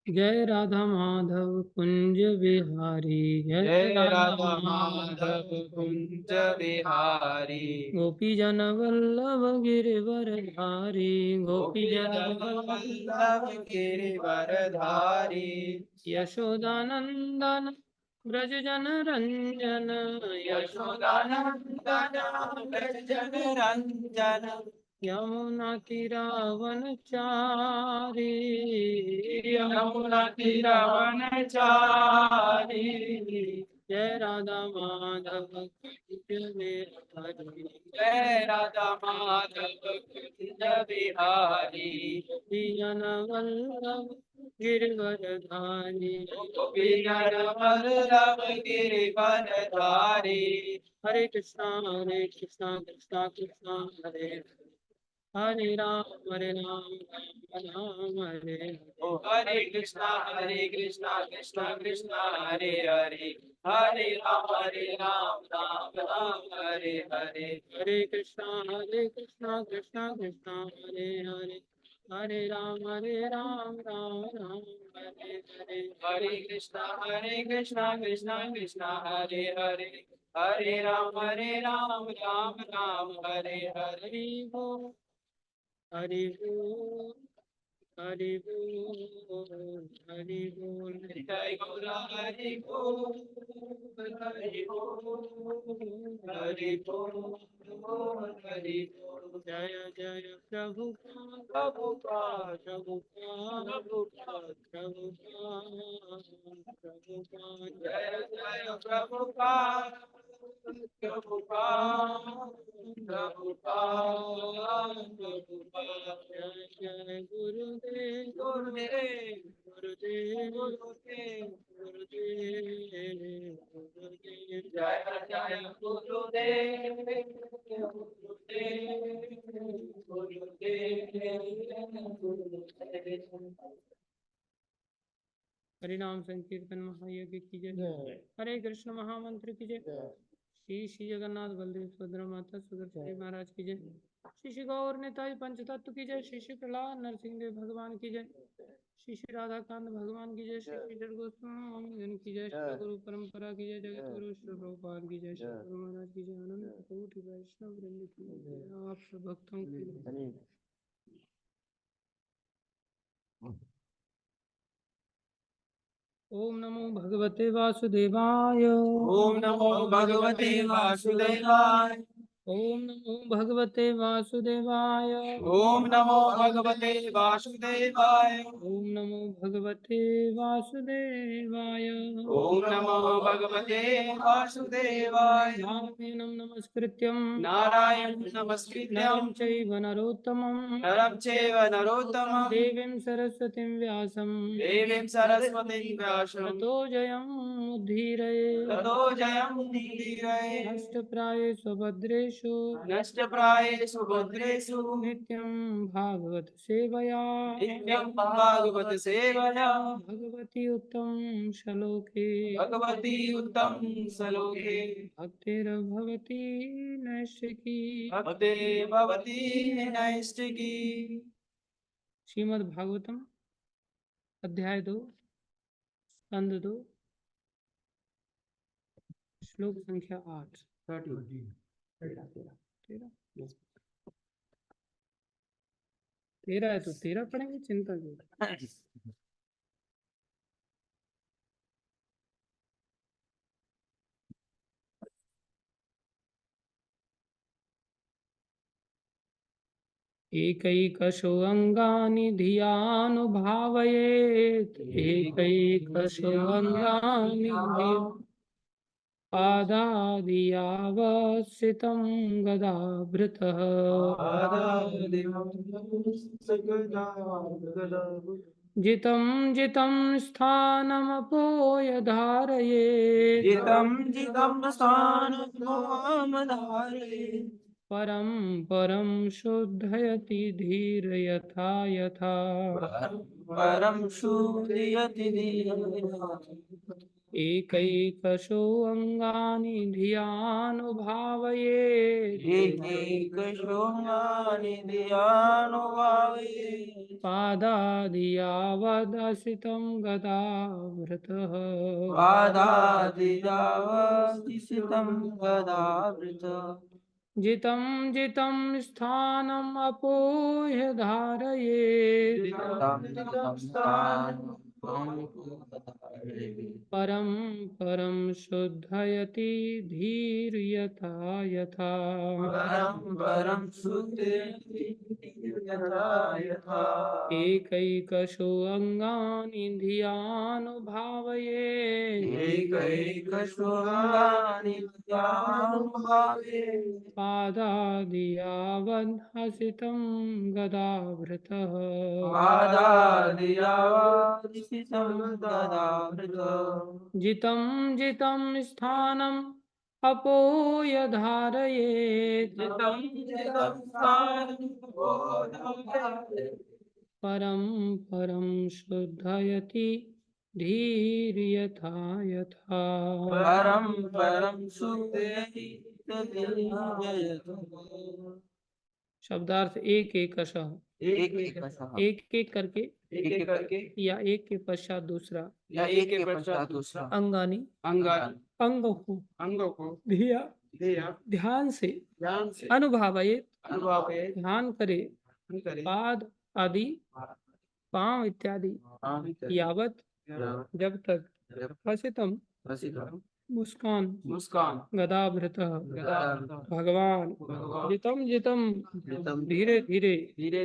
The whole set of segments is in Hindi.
जय राधा माधव कुंज बिहारी, जय राधा माधव कुंज बिहारी। गोपी जन वल्लभ गिरिवर धारी, गोपी जन वल्लभ गिरिवरधारी। यशोदानंदन ब्रज जन रंजन, यशोदानंदन व्रज जन रंजन। यमुना तीरावन चारी, यमुना तीरवन चारी। जय राधा माधव कुंज बिहारी, जय राधा माधव कुंज बिहारी। गोपी जन वल्लभ गिरिवर धारी, गोपी जन वल्लभ गिरिवरधारी। हरे कृष्णा कृष्णा कृष्णा हरे हरे, हरे राम राम राम हरे हरे। ओ हरे कृष्णा कृष्णा कृष्णा हरे हरे। हरे राम राम राम हरे हरे। हरे कृष्णा कृष्णा कृष्णा हरे हरे, हरे राम राम राम हरे हरे। हरे कृष्णा कृष्णा कृष्णा हरे हरे। हरे राम राम राम हरे हरे। हरि बोल, हरि बोल, हरि बोल, हरि बोल। जय गौरा हरि बोल। हरि बोल हरि बोल हरि बोल। जय जय प्रभुपाद, प्रभुपाद प्रभुपाद, प्रभुपाद। प्रभुपाद, प्रभुपाद। जय जय प्रभुपाद प्रभुपाद प्रभुपाद प्रभुपाद। जय जय गुरुदेव, गुरुदेव गुरुदेव, गुरुदेव। गुरुदेव, गुरुदेव। जय जय गुरुदेव गुरुदेव गुरुदेव। हरिनाम संकीर्तन महायज्ञ की जय, हरे कृष्ण महामंत्र की जय। श्री श्री जगन्नाथ बलदेव सुभद्रा माता सुदर्शन जी महाराज की जय। श्री श्री गौर निताई पंच तत्व की जय। श्री श्री प्रहलाद नरसिंह देव भगवान की जय। श्री श्री राधा कांत भगवान की जय। श्री श्री जड़ गोस्वामी की जय। श्री गुरु परंपरा की जय। जगत गुरु श्री प्रभुपाद की जय। श्री गुरु महाराज की जय। आनंद कोटि वैष्णव वृंद की जय। आप सब भक्तों की जय। ओम नमो भगवते वासुदेवाय, ओम नमो भगवते वासुदेवाय। ओम नमो भगवते वासुदेवाय, ओम नमो भगवते वासुदेवाय। ओम नमो भगवते वासुदेवाय। ओम नमो भगवते वासुदेवाय। नारायणं नमस्कृत्यं नारायण नमस्कृत्यं नरं चैव नरोत्तमं नरं चैव नरोत्तमं देवीं सरस्वतीं व्यासं देवीं सरस्वतीं व्यासं ततो जयमुद्धीरये। ततो जयमुदीरये। नष्टप्रायेषु भद्रेषु नष्टप्रायेषु भद्रेषु नित्यं भागवत सेवया, नित्यं भागवत सेवया। भगवती उत्तम श्लोके, भगवती उत्तम श्लोके। भक्तिर्भवती नैष्ठिकी। भक्ते भवती नैष्ठिकी। श्रीमद् भागवतम अध्याय 2 स्कंद 2 श्लोक संख्या 8। 13 है तो 13 पढ़ेंगे, चिंता क्यों। एकैकशो अङ्गानि धियानुभावयेत्, एकैकशो अङ्गानि पादादियावश्रितं गदाभृतः। जितं जितं स्थानमपोय धारयेत्, जितं जितं स्थानं धारयेत्। परं परं शुद्धयति धीर यथा यथा। परं शूद्यति धीरः। एकैकशो अङ्गानि धियानुभावयेत् एकैकशोऽङ्गानि धियानुभावयेत् पादादियावदसितं गदावृतः पादादियावतिसितं गदावृत जितं जितं स्थानम् अपोह्य धारयेत् जितं स्थानं परं परं शुद्धयति धीर्यथा यथा परं शुद्धयति यथा यथा एकैकशो अङ्गानि धियानुभावयेत् एकैकशोऽङ्गानि धियानुभावयेत् पादादियावद्हसितं गदावृतः पादादियावतिसितं गदावृत जितं जितं स्थानम् अपोय धारयेत् जितं जितं स्थानं परं परं शुद्धयति धीर्यथा यथा परं परं शुद्धयति शब्दार्थ एक एक एक एक करके एक करके या एक के पश्चात दूसरा या एक के पश्चात दूसरा अंगानी अंगानि अंगों को धिया ध्यान से अनुभावयेत् अनुभवे ध्यान करे पाद आदि पांव इत्यादि यावत जब तक हसितम मुस्कान गदाभृतः भगवान जितम जितम धीरे धीरे धीरे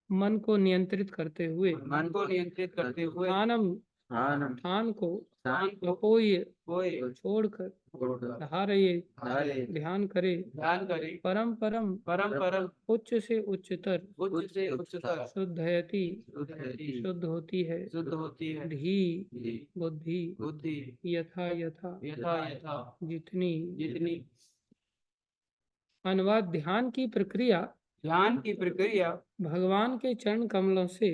मन को नियंत्रित करते हुए मन को नियंत्रित करते हुए ध्यान को छोड़कर धारये ध्यान करे परम परम उच्च से उच्चतर शुद्धयति शुद्ध होती है धी बुद्धि यथा यथा जितनी अनुवाद ध्यान की प्रक्रिया भगवान के चरण कमलों से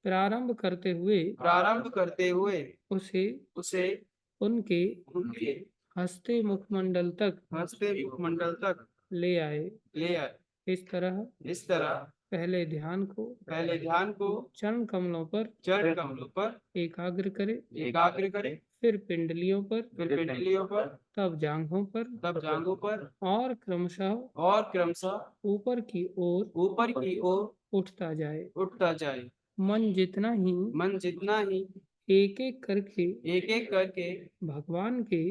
प्रारंभ करते हुए उसे उनके हंसते मुखमंडल तक ले आए। इस तरह पहले ध्यान को चरण कमलों पर एकाग्र करे, फिर पिंडलियों पर, तब जांघों पर और क्रमशः ऊपर की ओर उठता जाए। मन जितना ही एक एक करके भगवान के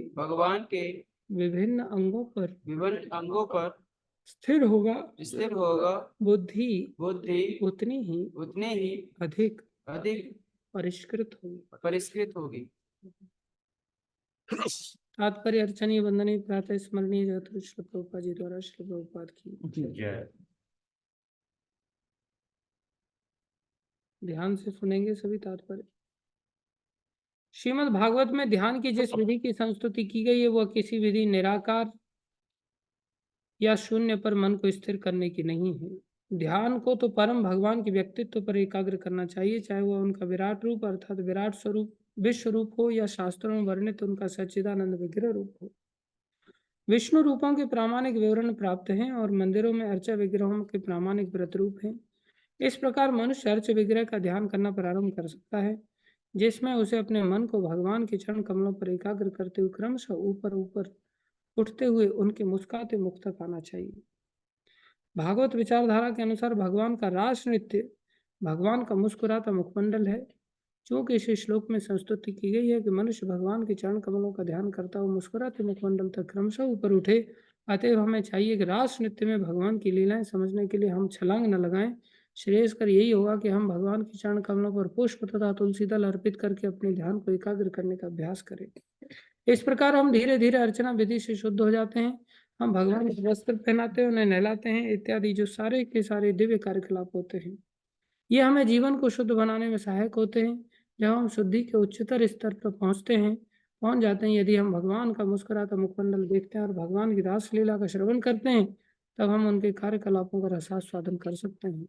विभिन्न अंगों पर स्थिर होगा बुद्धि उतनी ही अधिक परिष्कृत होगी। तात्पर्य अर्चनीय वंदनीय प्रातः स्मरणीय जयतु श्री प्रभुपाद जी द्वारा श्री प्रभुपाद की ध्यान से सुनेंगे सभी तात्पर्य। श्रीमद् भागवत में ध्यान की जिस विधि की संस्तुति की गई है वह किसी विधि निराकार या शून्य पर मन को स्थिर करने की नहीं है। ध्यान को तो परम भगवान के व्यक्तित्व पर एकाग्र करना चाहिए, चाहे वह उनका विराट रूप अर्थात विराट स्वरूप विश्व रूप हो या शास्त्रों में वर्णित उनका सच्चिदानंद विग्रह रूप हो। विष्णु रूपों के प्रामाणिक विवरण प्राप्त हैं और मंदिरों में अर्चा विग्रहों के प्रामाणिक व्रत रूप हैं। इस प्रकार मनुष्य अर्च विग्रह का ध्यान करना प्रारंभ कर सकता है, जिसमें उसे अपने मन को भगवान के चरण कमलों पर एकाग्र करते हुए क्रमशः ऊपर उठते हुए उनके मुस्कुराते मुख तक आना चाहिए। भागवत विचारधारा के अनुसार भगवान का रास नृत्य भगवान का मुस्कुराता मुखमंडल है। चूंकि इस श्लोक में संस्तुति की गई है कि मनुष्य भगवान के चरण कमलों का ध्यान करता हुआ मुस्कुराते मुखमंडल तक क्रमशः ऊपर उठे, अतएव हमें चाहिए कि रास नृत्य में भगवान की लीलाएं समझने के लिए हम छलांग न लगाएं। श्रेयस्कर यही होगा कि हम भगवान के चरण कमलों पर पुष्प तथा तुलसी दल अर्पित करके अपने ध्यान को एकाग्र करने का अभ्यास करें। इस प्रकार हम धीरे धीरे अर्चना विधि से शुद्ध हो जाते हैं। हम भगवान को वस्त्र पहनाते हैं, उन्हें नहलाते हैं इत्यादि जो सारे के सारे दिव्य कार्यकलाप होते हैं, ये हमें जीवन को शुद्ध बनाने में सहायक होते हैं। जब हम शुद्धि के उच्चतर स्तर पर पहुंच जाते हैं, यदि हम भगवान का मुस्कुराता मुखमंडल देखते हैं और भगवान की रास लीला का श्रवण करते हैं, तब हम उनके कार्यकलापों का रसास्वादन कर सकते हैं।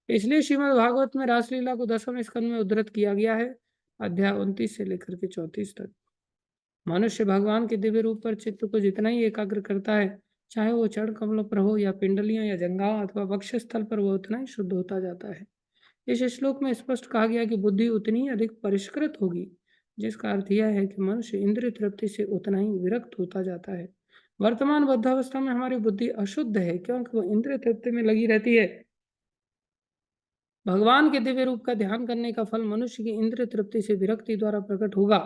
इसलिए श्रीमद् भागवत में रासलीला को 10वें स्कंद में उद्धृत किया गया है। अध्याय 29 से लेकर के 34 तक। मनुष्य भगवान के दिव्य रूप पर चित्त को जितना ही एकाग्र करता है, चाहे वो चरण कमलों पर हो या पिंडलियां या जंघाओं अथवा वक्षस्थल पर, वो उतना ही शुद्ध होता जाता है। इस श्लोक में स्पष्ट कहा गया कि बुद्धि उतनी ही अधिक परिष्कृत होगी, जिसका अर्थ यह है कि मनुष्य इंद्रिय तृप्ति से उतना ही विरक्त होता जाता है। वर्तमान बद्धावस्था में हमारी बुद्धि अशुद्ध है, क्योंकि वो इंद्रिय तृप्ति में लगी रहती है। भगवान के दिव्य रूप का ध्यान करने का फल मनुष्य की इंद्रिय तृप्ति से विरक्ति द्वारा प्रकट होगा।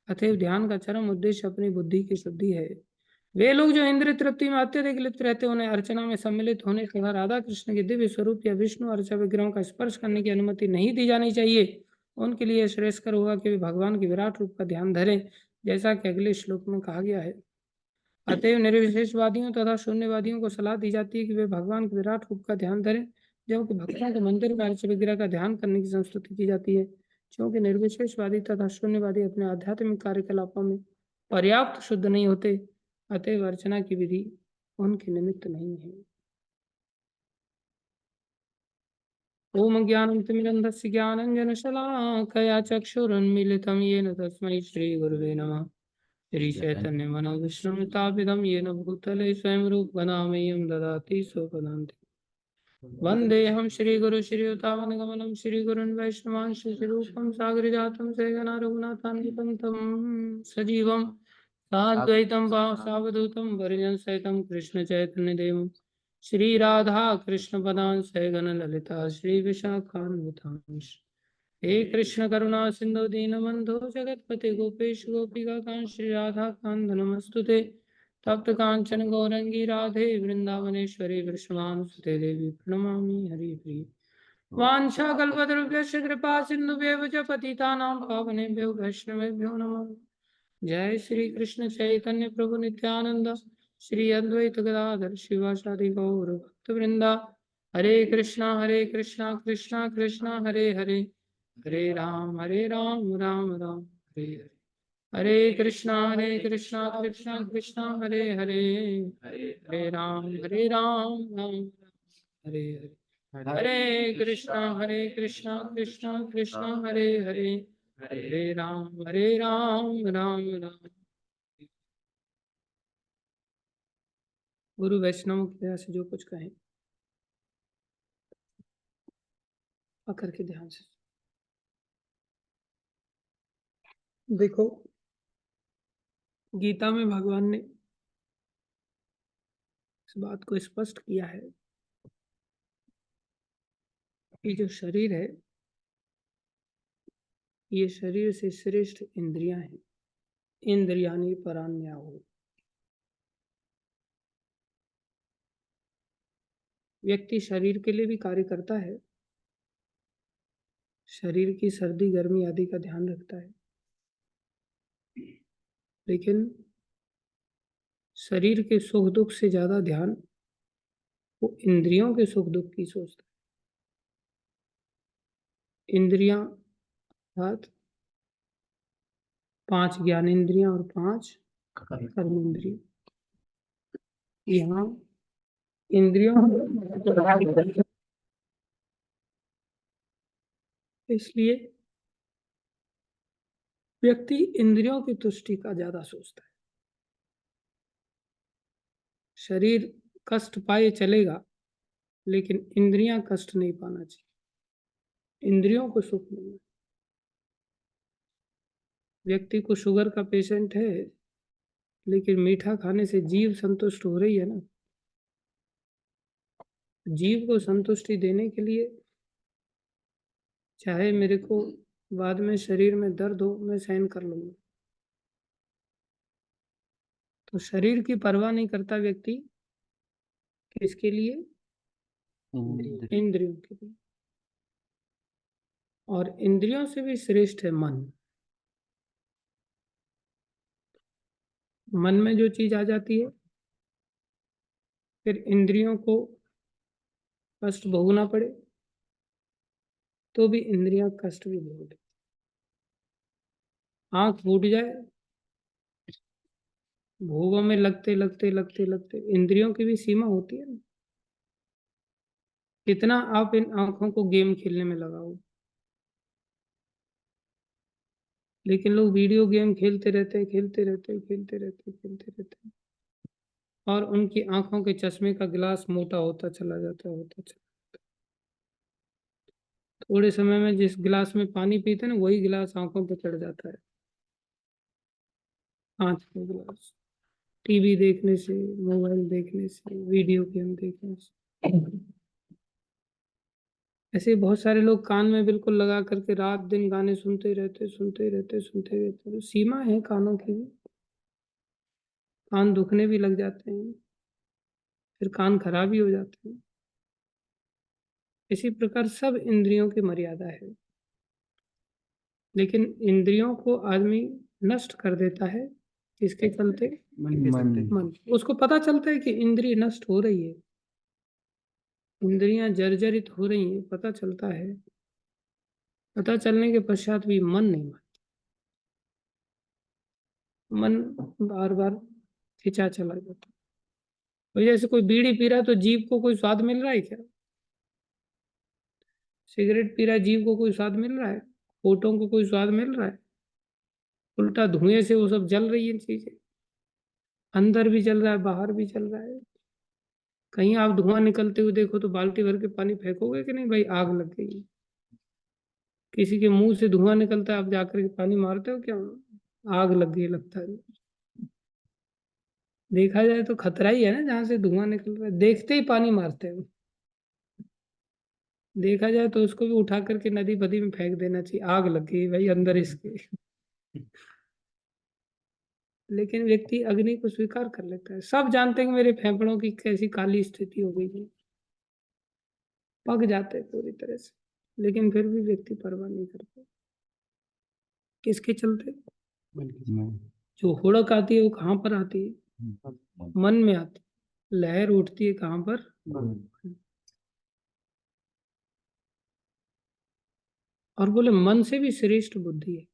अतएव ध्यान का चरम उद्देश्य अपनी बुद्धि की शुद्धि है। वे लोग जो इंद्रिय तृप्ति में अत्यधिक लिप्त रहते हैं, उन्हें अर्चना में सम्मिलित होने तथा राधा कृष्ण के दिव्य स्वरूप या विष्णु अर्चा विग्रहों का स्पर्श करने की अनुमति नहीं दी जानी चाहिए। उनके लिए श्रेयस्कर होगा कि वे भगवान के विराट रूप का ध्यान धरें, जैसा कि अगले श्लोक में कहा गया है। अतएव निर्विशेषवादियों तथा शून्यवादियों को सलाह दी जाती है कि वे भगवान के विराट रूप का ध्यान धरें, जबकि भक्तों को मंदिर में अर्चा विग्रह का ध्यान करने की संस्तुति की जाती है, क्योंकि निर्विशेषवादी तथा शून्यवादी अपने आध्यात्मिक कार्यकलापों में पर्याप्त शुद्ध नहीं होते। अतएव अर्चना की विधि उनके निमित्त नहीं है। ओम ज्ञानतिमिरन्धस्य ज्ञानाञ्जनशलाकया चक्षुरुन्मीलितं येन तस्मै श्रीगुरुवे नमः। श्रीचैतन्यमनोविष्णुमिताभिधं येन भूतले स्वयं रूपनामयं ददाति स्वपदान्ते। वन्देऽहं श्रीगुरु श्रीयुतावनगमनं श्रीगुरुन् वैष्णवांश श्रीरूपं सागरजातं सहगना रघुनाथान्वितं तं सजीवं साद्वैतं सावधूतं परिजनसहितं कृष्णचैतन्यदेवं श्रीराधा कृष्णपदां सहगन ललिता श्रीविशाखान्वितांश। हे कृष्ण करुणा सिंधु दीनबंधो जगतपते गोपेश गोपिकाकांत श्री राधा कांत नमस्तुते। तप्त कांचन गौरंगी राधे वृंदावनेश्वरी वृषभानुसुते देवी प्रणमामि हरिप्रिये। वाञ्छाकल्पतरुभ्यश्च कृपा सिन्धुभ्येव च पतितानां पावनेभ्यो वैष्णवेभ्यो नमः। जय श्री कृष्ण चैतन्य प्रभु नित्यानंद श्री अद्वैत गदाधर शिवासादि गौर भक्तवृंदा। हरे कृष्णा कृष्णा कृष्णा हरे हरे, हरे राम राम राम हरे हरे। हरे कृष्णा कृष्णा कृष्णा हरे हरे, हरे राम राम हरे हरे। हरे कृष्णा कृष्णा कृष्णा हरे हरे, हरे राम राम राम। गुरु वैष्णव की दया से जो कुछ कहें पकड़ के ध्यान से देखो। गीता में भगवान ने इस बात को स्पष्ट किया है कि जो शरीर है, ये शरीर से श्रेष्ठ इंद्रियां हैं। इंद्रियानी परान्याहु। व्यक्ति शरीर के लिए भी कार्य करता है, शरीर की सर्दी गर्मी आदि का ध्यान रखता है, लेकिन शरीर के सुख दुख से ज्यादा ध्यान वो इंद्रियों के सुख दुख की सोचता है। इंद्रियां अर्थात 5 ज्ञानेंद्रियां और 5 कर्मेंद्रियां। यहाँ इंद्रियों इसलिए व्यक्ति इंद्रियों की तुष्टि का ज्यादा सोचता है। शरीर कष्ट पाए चलेगा, लेकिन इंद्रियां कष्ट नहीं पाना चाहिए, इंद्रियों को सुख मिलना। व्यक्ति को शुगर का पेशेंट है, लेकिन मीठा खाने से जीभ संतुष्ट हो रही है ना। जीभ को संतुष्टि देने के लिए चाहे मेरे को बाद में शरीर में दर्द हो, मैं सहन कर लूंगा। तो शरीर की परवाह नहीं करता व्यक्ति, किसके लिए? इंद्रियों के लिए। और इंद्रियों से भी श्रेष्ठ है मन। मन में जो चीज आ जाती है, फिर इंद्रियों को कष्ट भोगना पड़े तो भी इंद्रियां कष्ट भी भोग ले। आंख फूट जाए, भोगों में लगते लगते लगते लगते इंद्रियों की भी सीमा होती है ना। कितना आप इन आंखों को गेम खेलने में लगाओ। लेकिन लोग वीडियो गेम खेलते रहते हैं और उनकी आंखों के चश्मे का गिलास मोटा होता चला जाता है। थोड़े समय में जिस गिलास में पानी पीते हैं ना, वही गिलास आंखों पे चढ़ जाता है, कांच का गिलास। टीवी देखने से, मोबाइल देखने से, वीडियो गेम देखने से। ऐसे बहुत सारे लोग कान में बिल्कुल लगा करके रात दिन गाने सुनते रहते। तो सीमा है कानों की भी, कान दुखने भी लग जाते हैं, फिर कान खराब भी हो जाते हैं। इसी प्रकार सब इंद्रियों की मर्यादा है, लेकिन इंद्रियों को आदमी नष्ट कर देता है। किसके चलते? मन। उसको पता चलता है कि इंद्रिय नष्ट हो रही है, इंद्रियां जर्जरित हो रही हैं, पता चलता है। पता चलने के पश्चात भी मन नहीं मानता, मन बार बार खिंचा चला जाता है। तो जैसे कोई बीड़ी पी रहा है तो जीभ को कोई स्वाद मिल रहा है क्या? सिगरेट पी रहा है, जीभ को कोई स्वाद मिल रहा है? होठों को कोई स्वाद मिल रहा है? उल्टा धुएं से वो सब जल रही है चीजें, अंदर भी चल रहा है, बाहर भी चल रहा है। कहीं आप धुआं निकलते हुए देखो तो बाल्टी भर के पानी फेंकोगे कि नहीं, भाई आग लग गई। किसी के मुंह से धुआं निकलता है, आप जाकर के पानी मारते हो क्या? आग लग गई लगता है। देखा जाए तो खतरा ही है ना, जहां से धुआं निकल रहा है देखते ही पानी मारते हैं। देखा जाए तो उसको भी उठा करके नदी बदी में फेंक देना चाहिए, आग लग गई भाई अंदर इसके। लेकिन व्यक्ति अग्नि को स्वीकार कर लेता है। सब जानते हैं कि मेरे फेफड़ों की कैसी काली स्थिति हो गई है, पक जाते हैं पूरी तरह से, लेकिन फिर भी व्यक्ति परवाह नहीं करता। किसके चलते? जो हुड़क आती है वो कहाँ पर आती है? मन में आती है। लहर उठती है कहाँ पर? और बोले मन से भी श्रेष्ठ बुद्धि है,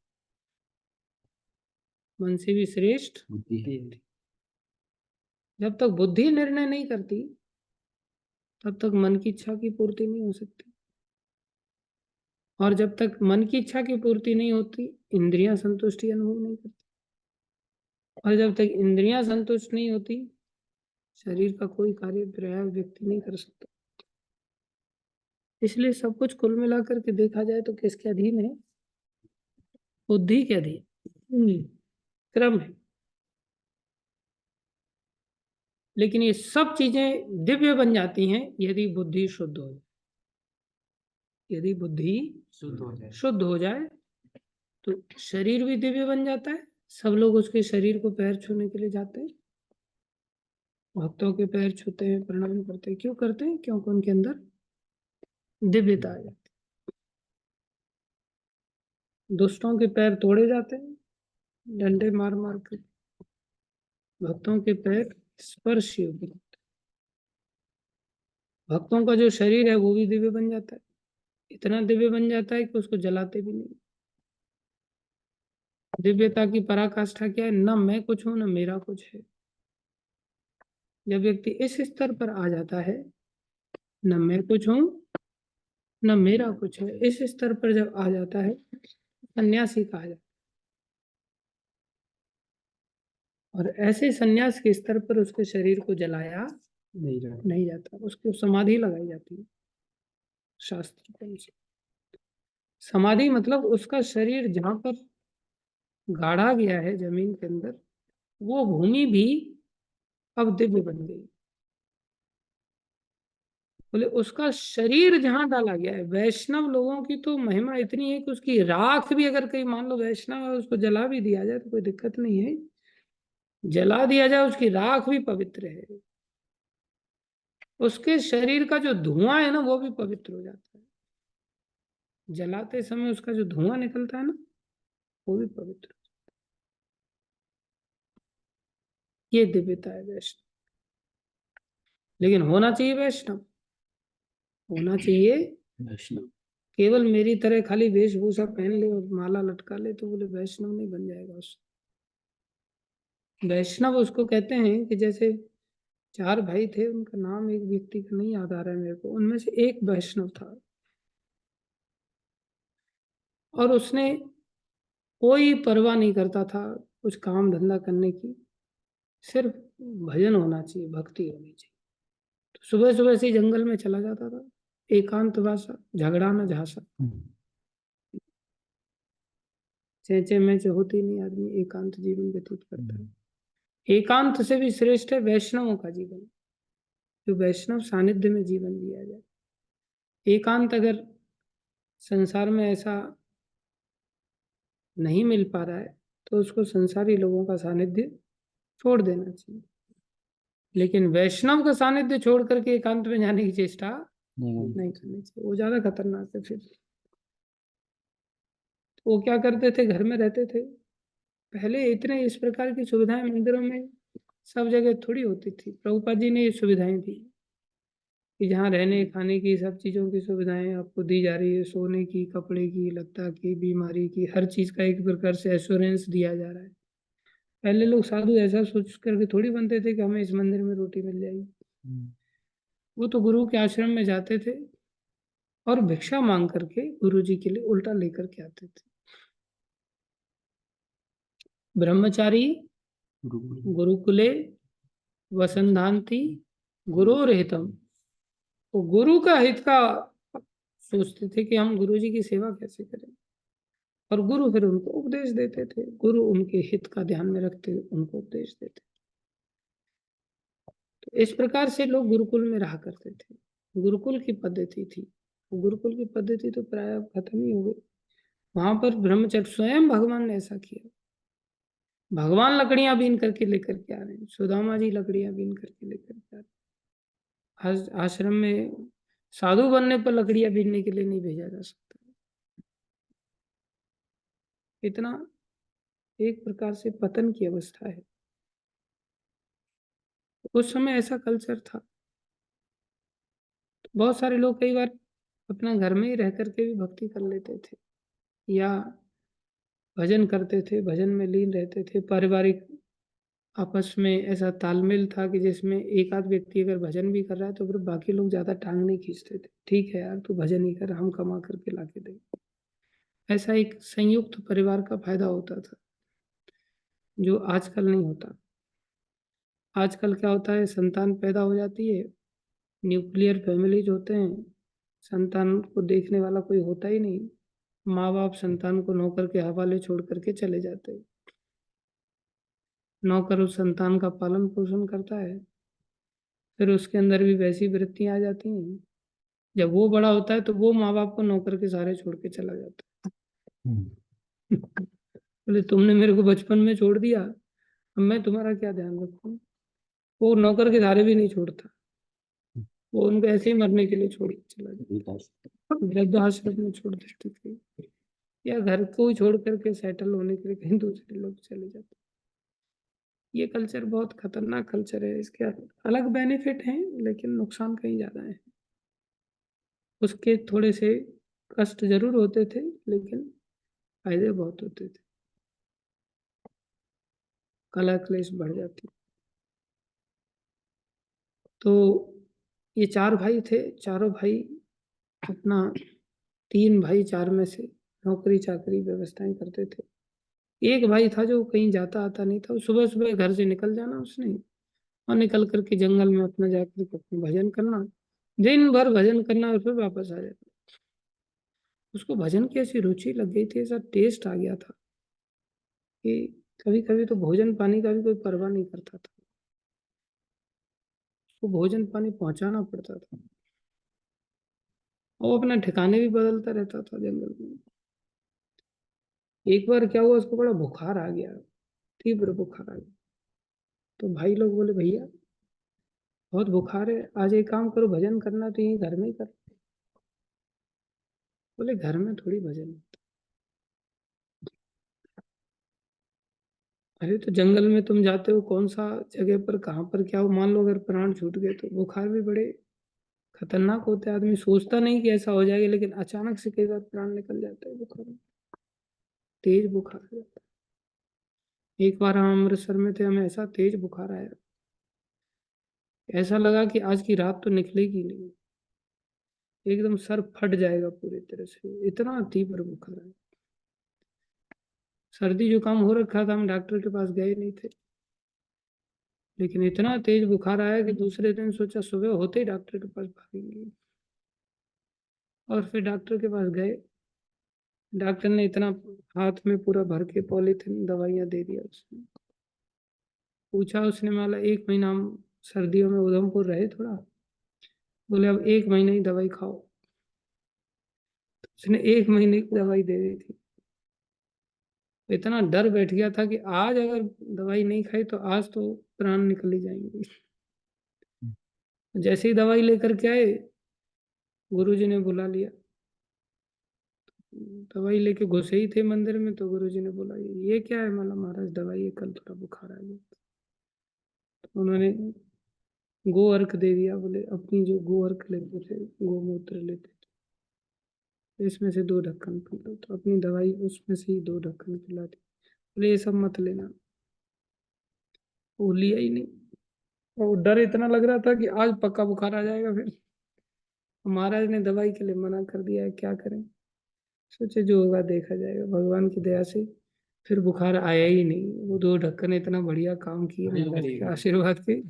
मन से भी श्रेष्ठ बुद्धि। जब तक बुद्धि निर्णय नहीं करती तब तक मन की इच्छा की पूर्ति नहीं हो सकती, और जब तक मन की इच्छा की पूर्ति नहीं होती इंद्रियां संतुष्टि अनुभव नहीं करती, और जब तक इंद्रियां संतुष्ट नहीं होती शरीर का कोई कार्य प्राय व्यक्ति नहीं कर सकता। इसलिए सब कुछ कुल मिलाकर के देखा जाए तो किसके अधीन है? बुद्धि के अधीन क्रम है। लेकिन ये सब चीजें दिव्य बन जाती हैं यदि बुद्धि शुद्ध हो जाए। यदि बुद्धि शुद्ध हो जाए तो शरीर भी दिव्य बन जाता है। सब लोग उसके शरीर को पैर छूने के लिए जाते हैं, भक्तों के पैर छूते हैं, प्रणाम करते हैं। क्यों करते हैं? क्योंकि उनके अंदर दिव्यता आ जाती है। दुष्टों के पैर तोड़े जाते हैं डंडे मार मार कर, भक्तों के पैर स्पर्श योग्य होते हैं। भक्तों का जो शरीर है वो भी दिव्य बन जाता है, इतना दिव्य बन जाता है कि उसको जलाते भी नहीं। दिव्यता की पराकाष्ठा क्या है? न मैं कुछ हूं न मेरा कुछ है। जब व्यक्ति इस स्तर पर आ जाता है, न मैं कुछ हूं न मेरा कुछ है, इस स्तर पर जब आ जाता है सन्यासी कहा जाता है। और ऐसे सन्यास के स्तर पर उसके शरीर को जलाया नहीं जाता, उसको समाधि लगाई जाती है शास्त्र के अनुसार। समाधि मतलब उसका शरीर जहां पर गाड़ा गया है जमीन के अंदर, वो भूमि भी अब दिव्य बन गई। बोले उसका शरीर जहां डाला गया है, वैष्णव लोगों की तो महिमा इतनी है कि उसकी राख भी अगर कहीं मान लो वैष्णव है उसको जला भी दिया जाए तो कोई दिक्कत नहीं है, जला दिया जाए उसकी राख भी पवित्र है। उसके शरीर का जो धुआं है ना वो भी पवित्र हो जाता है, जलाते समय उसका जो धुआं निकलता है ना वो भी पवित्र। ये दिव्यता है वैष्णव। लेकिन होना चाहिए वैष्णव, होना चाहिए वैष्णव। केवल मेरी तरह खाली वेशभूषा पहन ले और माला लटका ले तो बोले वैष्णव नहीं बन जाएगा उससे। वैष्णव उसको कहते हैं कि जैसे 4 भाई थे, उनका नाम एक व्यक्ति का नहीं याद आ रहा है मेरे को, उनमें से एक वैष्णव था और उसने कोई परवाह नहीं करता था कुछ काम धंधा करने की, सिर्फ भजन होना चाहिए, भक्ति होनी चाहिए। तो सुबह सुबह से ही जंगल में चला जाता था, एकांत वासा, झगड़ा न झांसा, चेंचे मेचे होती नहीं, आदमी एकांत जीवन व्यतीत करता है। एकांत से भी श्रेष्ठ है वैष्णवों का जीवन, जो वैष्णव सानिध्य में जीवन जिया जाए। एकांत अगर संसार में ऐसा नहीं मिल पा रहा है तो उसको संसारी लोगों का सानिध्य छोड़ देना चाहिए, लेकिन वैष्णव का सानिध्य छोड़ करके एकांत में जाने की चेष्टा नहीं करनी चाहिए, वो ज्यादा खतरनाक है। फिर तो वो क्या करते थे, घर में रहते थे। पहले इतने इस प्रकार की सुविधाएं मंदिरों में सब जगह थोड़ी होती थी। प्रभुपाद जी ने ये सुविधाएं दी कि जहाँ रहने खाने की सब चीज़ों की सुविधाएं आपको दी जा रही है, सोने की, कपड़े की, लत्ता की, बीमारी की, हर चीज़ का एक प्रकार से एश्योरेंस दिया जा रहा है। पहले लोग साधु ऐसा सोच करके थोड़ी बनते थे कि हमें इस मंदिर में रोटी मिल जाएगी। वो तो गुरु के आश्रम में जाते थे और भिक्षा मांग करके गुरु जी के लिए उल्टा लेकर के आते थे। ब्रह्मचारी गुरुकुले वसंधांति गुरोरहितम, तो गुरु का हित का सोचते थे कि हम गुरु जी की सेवा कैसे करें, और गुरु फिर उनको उपदेश देते थे। गुरु उनके हित का ध्यान में रखते हुए उनको उपदेश देते। तो इस प्रकार से लोग गुरुकुल में रहा करते थे। गुरुकुल की पद्धति थी, गुरुकुल की पद्धति तो प्राय खत्म ही हो गई। वहां पर ब्रह्मचर्य, स्वयं भगवान ने ऐसा किया। भगवान लकड़ियां बीन करके लेकर के आ रहे हैं, सुदामा जी लकड़ियां बीन करके लेकर के आ रहे हैं। आश्रम में साधु बनने पर लकड़ियां बीनने के लिए नहीं भेजा जा सकता। इतना एक प्रकार से पतन की अवस्था है। उस समय ऐसा कल्चर था। बहुत सारे लोग कई बार अपना घर में ही रह करके भी भक्ति कर लेते थे, या भजन करते थे, भजन में लीन रहते थे। पारिवारिक आपस में ऐसा तालमेल था कि जिसमें एक आध व्यक्ति अगर भजन भी कर रहा है तो फिर बाकी लोग ज्यादा टांग नहीं खींचते थे। ठीक है यार, तू भजन ही कर, हम कमा करके लाके दे। ऐसा एक संयुक्त परिवार का फायदा होता था, जो आजकल नहीं होता। आजकल क्या होता है, संतान पैदा हो जाती है, न्यूक्लियर फैमिलीज होते हैं, संतान को देखने वाला कोई होता ही नहीं। माँ बाप संतान को नौकर के हवाले छोड़ करके चले जाते हैं। नौकर उस संतान का पालन पोषण करता है, फिर उसके अंदर भी वैसी वृत्तियां आ जाती हैं। जब वो बड़ा होता है तो वो माँ बाप को नौकर के सहारे छोड़ के चला जाता है। बोले तुमने मेरे को बचपन में छोड़ दिया, अब मैं तुम्हारा क्या ध्यान रखूं। वो नौकर के सहारे भी नहीं छोड़ता, वो उनको ऐसे ही मरने के लिए छोड़ के चला जाता, वृद्धाश्रम में छोड़ देते थे, या घर को छोड़ करके सेटल होने के लिए कहीं दूसरे लोग चले जाते। ये कल्चर बहुत खतरनाक कल्चर है। इसके अलग बेनिफिट हैं लेकिन नुकसान कहीं ज्यादा है। उसके थोड़े से कष्ट जरूर होते थे लेकिन फायदे बहुत होते थे। कला क्लेश बढ़ जाती। तो ये चार भाई थे, चारों भाई अपना, तीन भाई चार में से नौकरी चाकरी व्यवस्थाएं करते थे। एक भाई था जो कहीं जाता आता नहीं था। सुबह सुबह घर से निकल जाना उसने, और निकल करके जंगल में अपना जाकर अपना भजन करना, दिन भर भजन करना और फिर वापस आ जाता। उसको भजन की ऐसी रुचि लग गई थी, ऐसा टेस्ट आ गया था कि कभी कभी तो भोजन पानी का भी कोई परवाह नहीं करता था, उसको भोजन पानी पहुंचाना पड़ता था। और वो अपना ठिकाने भी बदलता रहता था जंगल में। एक बार क्या हुआ, उसको बड़ा बुखार आ गया, तीव्र बुखार आ गया। तो भाई लोग बोले भैया बहुत बुखार है, आज एक काम करो, भजन करना तो यहीं घर में ही कर। बोले घर में थोड़ी भजन होता। अरे तो जंगल में तुम जाते हो, कौन सा जगह पर कहाँ पर क्या हो, मान लो अगर प्राण छूट गए तो बुखार भी बड़े खतरनाक होते हैं। आदमी सोचता नहीं कि ऐसा हो जाएगा, लेकिन अचानक से कई बार प्राण निकल जाता है बुखार में, तेज बुखार आ जाता है। एक बार हम अमृतसर में थे, हमें ऐसा तेज बुखार आया, ऐसा लगा कि आज की रात तो निकलेगी नहीं, एकदम सर फट जाएगा पूरी तरह से, इतना तीव्र बुखार आया। सर्दी जुकाम हो रखा था, हम डॉक्टर के पास गए नहीं थे, लेकिन इतना तेज बुखार आया कि दूसरे दिन सोचा सुबह होते ही डॉक्टर के पास भागेंगे। और फिर डॉक्टर के पास गए, डॉक्टर ने इतना हाथ में पूरा भर के पॉलीथिन दवाइयाँ दे दिया उसने। पूछा उसने, माला 1 महीना हम सर्दियों में उधमपुर रहे थोड़ा, बोले अब 1 महीने ही दवाई खाओ। उसने 1 महीने की दवाई दे दी थी। इतना डर बैठ गया था कि आज अगर दवाई नहीं खाई तो आज तो प्राण निकल ही जाएंगे। जैसे ही दवाई लेकर के आए, गुरुजी ने बुला लिया। दवाई लेके घुसे ही थे मंदिर में तो गुरुजी ने बोला, ये क्या है? माला महाराज दवाई है, कल थोड़ा बुखार आ गया। तो उन्होंने गो अर्क दे दिया। बोले अपनी जो गो अर्क लेते थे, गोमूत्र लेते थे, इसमें से 2 ढक्कन पी लो। तो अपनी दवाई उसमें से ही 2 ढक्कन पिला दी। बोले ये सब मत लेना। वो लिया ही नहीं। वो डर इतना लग रहा था कि आज पक्का बुखार आ जाएगा। फिर महाराज ने दवाई के लिए मना कर दिया है, क्या करें। सोचे जो होगा देखा जाएगा, भगवान की दया से फिर बुखार आया ही नहीं। वो 2 ढक्कन इतना बढ़िया काम किए महाराज के आशीर्वाद के।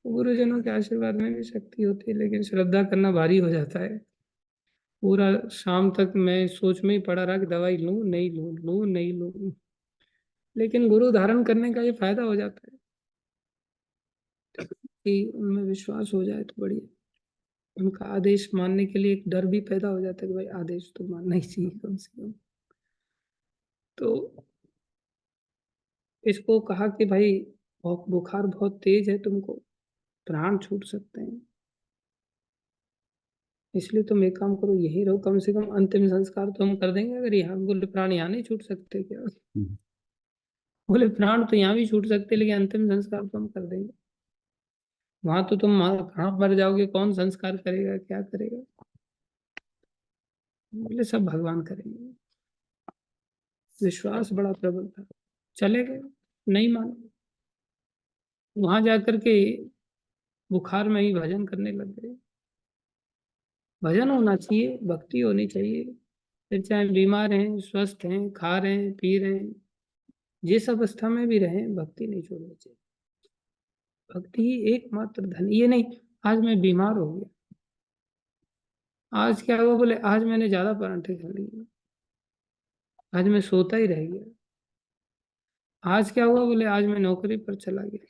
गुरुजनों के आशीर्वाद में भी शक्ति होती है, लेकिन श्रद्धा करना भारी हो जाता है। पूरा शाम तक मैं सोच में ही पड़ा रहा कि दवाई लूं नहीं लूं, लूं नहीं लूं। लेकिन गुरु धारण करने का ये फायदा हो जाता है कि उनमें विश्वास हो जाए तो बढ़िया। उनका आदेश मानने के लिए एक डर भी पैदा हो जाता है कि भाई आदेश तो मानना ही चाहिए कम से कम। तो इसको कहा कि भाई बुखार बहुत तेज है, तुमको प्राण छूट सकते हैं, इसलिए तुम एक काम करो, यही रहो, कम से कम अंतिम संस्कार तो हम कर देंगे। अगर यहाँ, बोले प्राण यहाँ नहीं छूट सकते क्या? बोले प्राण तो यहाँ भी छूट सकते, लेकिन अंतिम संस्कार तो हम कर देंगे। वहां तो तुम कहाँ मर जाओगे, कौन संस्कार करेगा, क्या करेगा? बोले सब भगवान करेंगे। विश्वास बड़ा प्रबल था। चले गए, नहीं माने। वहां जाकर के बुखार में ही भजन करने लग गए। भजन होना चाहिए, भक्ति होनी चाहिए। फिर चाहे बीमार हैं, स्वस्थ हैं, खा रहे हैं, पी रहे हैं, जिस अवस्था में भी रहें, भक्ति नहीं छोड़नी चाहिए। भक्ति ही एकमात्र धन। ये नहीं आज मैं बीमार हो गया, आज क्या हुआ, बोले आज मैंने ज्यादा पराठे खा लिए, आज मैं सोता ही रह गया, आज क्या हुआ, बोले आज मैं नौकरी पर चला गया,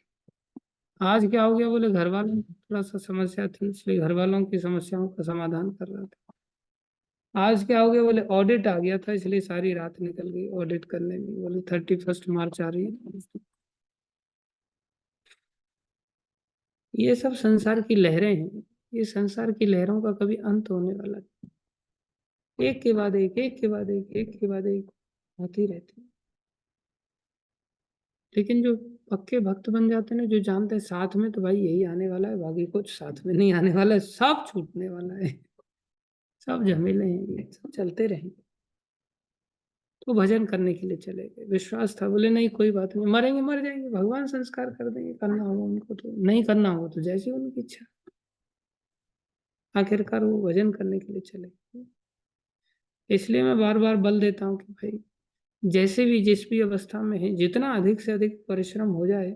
आज क्या हो गया, बोले घर वालों की थोड़ा सा समस्या थी, इसलिए घर वालों की समस्याओं का समाधान कर रहा था, आज क्या हो गया, बोले ऑडिट आ गया था, इसलिए सारी रात निकल गई ऑडिट करने में। बोले 31 मार्च आ रही है। ये सब संसार की लहरें हैं। ये संसार की लहरों का कभी अंत होने वाला नहीं। एक के बाद एक, एक के बाद एक के बाद एक होती रहती है। लेकिन जो पक्के भक्त बन जाते हैं ना, जो जानते हैं साथ में तो भाई यही आने वाला है, बाकी कुछ साथ में नहीं आने वाला है, सब छूटने वाला है, सब झमेले हैं, ये सब चलते रहेंगे। तो भजन करने के लिए चले गए, विश्वास था। बोले नहीं कोई बात नहीं, मरेंगे मर जाएंगे, भगवान संस्कार कर देंगे, करना होगा उनको तो, नहीं करना होगा तो जैसी उनकी इच्छा। आखिरकार वो भजन करने के लिए चले गए। इसलिए मैं बार बार बल देता हूँ कि भाई जैसे भी जिस भी अवस्था में है, जितना अधिक से अधिक परिश्रम हो जाए,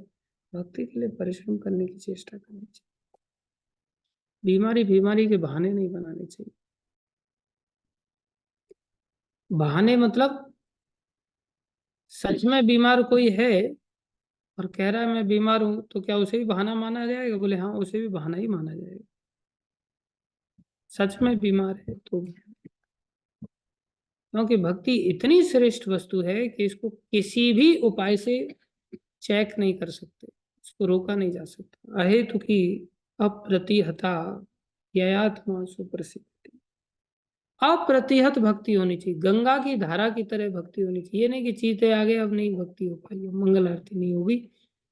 भक्ति के लिए परिश्रम करने की चेष्टा करनी चाहिए। बीमारी बीमारी के बहाने नहीं बनाने चाहिए। बहाने मतलब सच में बीमार कोई है और कह रहा है मैं बीमार हूं, तो क्या उसे भी बहाना माना जाएगा? बोले हाँ, उसे भी बहाना ही माना जाएगा। सच में बीमार है तो, क्योंकि भक्ति इतनी श्रेष्ठ वस्तु है कि इसको किसी भी उपाय से चेक नहीं कर सकते, इसको रोका नहीं जा सकता। अहेतु की अप्रतिहता ययात्मा सुप्रसिद्ध। अप्रतिहत भक्ति होनी चाहिए, गंगा की धारा की तरह भक्ति होनी चाहिए। ये नहीं कि चीते आ गए अब नहीं भक्ति हो पाई, मंगल आरती नहीं होगी,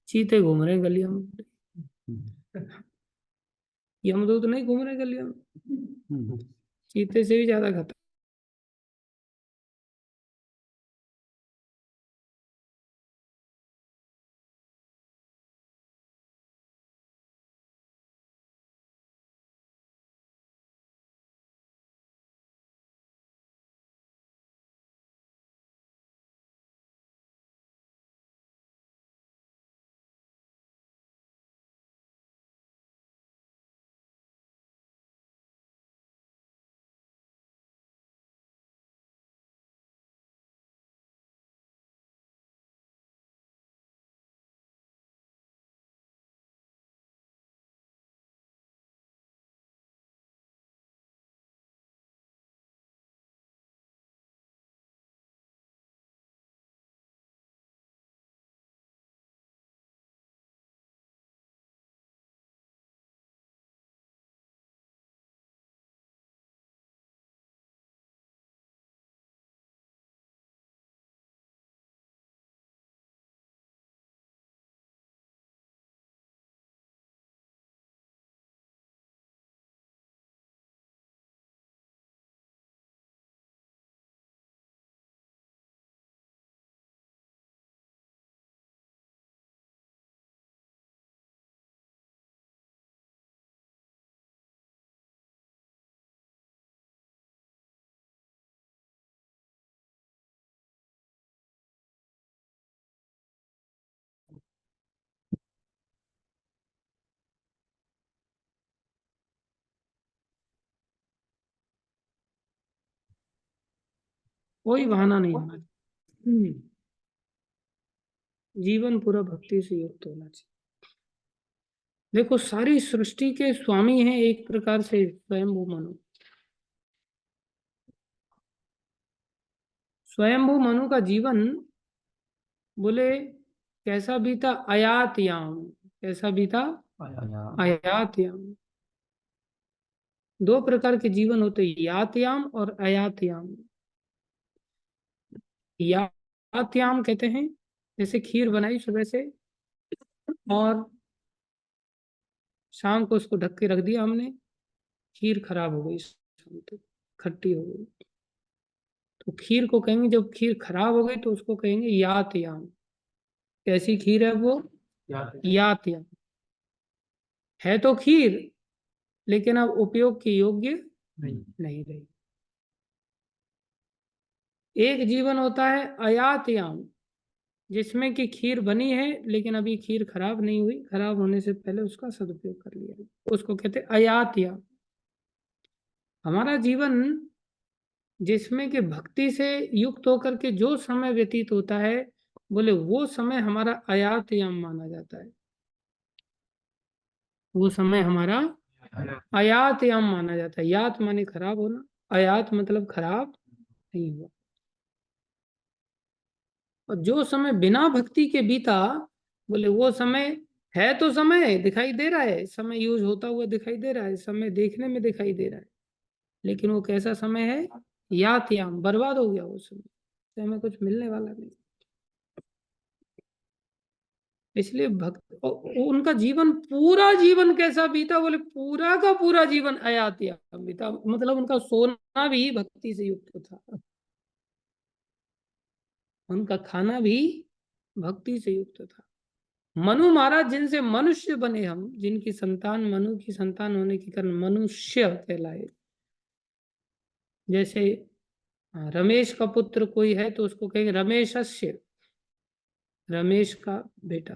चीते घूम रहे गलियों में, यमदूत नहीं घूम रहे गलियों में, चीते से भी ज्यादा खतरा। कोई बहाना नहीं होना चाहिए। जीवन पूरा भक्ति से युक्त होना चाहिए। देखो सारी सृष्टि के स्वामी हैं एक प्रकार से स्वयंभू मनु। स्वयंभू मनु का जीवन बोले कैसा बीता, अयातयाम। कैसा बीता, अयातयाम। दो प्रकार के जीवन होते हैं, यातयाम और अयातयाम। यातयाम कहते हैं जैसे खीर बनाई सुबह से और शाम को उसको ढक के रख दिया हमने, खीर खराब हो गई, शाम तक खट्टी हो गई, तो खीर को कहेंगे, जब खीर खराब हो गई तो उसको कहेंगे यातयाम। कैसी खीर है वो, यातयाम। है तो खीर लेकिन अब उपयोग के योग्य नहीं रही। एक जीवन होता है अयातयाम, जिसमें कि खीर बनी है लेकिन अभी खीर खराब नहीं हुई, खराब होने से पहले उसका सदुपयोग कर लिया, उसको कहते हैं अयातयाम। हमारा जीवन जिसमें कि भक्ति से युक्त होकर के जो समय व्यतीत होता है, बोले वो समय हमारा अयातयाम माना जाता है। वो समय हमारा अयातयाम माना जाता है। यात माने खराब होना, अयात मतलब खराब नहीं हुआ। और जो समय बिना भक्ति के बीता, बोले वो समय है तो समय दिखाई दे रहा है, समय यूज होता हुआ दिखाई दे रहा है, समय देखने में दिखाई दे रहा है, लेकिन वो कैसा समय है, यातयाम, बर्बाद हो गया वो समय, तो हमें कुछ मिलने वाला नहीं। इसलिए भक्त उनका जीवन, पूरा जीवन कैसा बीता, बोले पूरा का पूरा जीवन अयातयाम बीता, मतलब उनका सोना भी भक्ति से युक्त था, उनका खाना भी भक्ति से युक्त था। मनु महाराज जिनसे मनुष्य बने हम, जिनकी संतान मनु की संतान होने के कारण मनुष्य कहलाए। जैसे रमेश का पुत्र कोई है तो उसको कहेंगे रमेशस्य, रमेश का बेटा।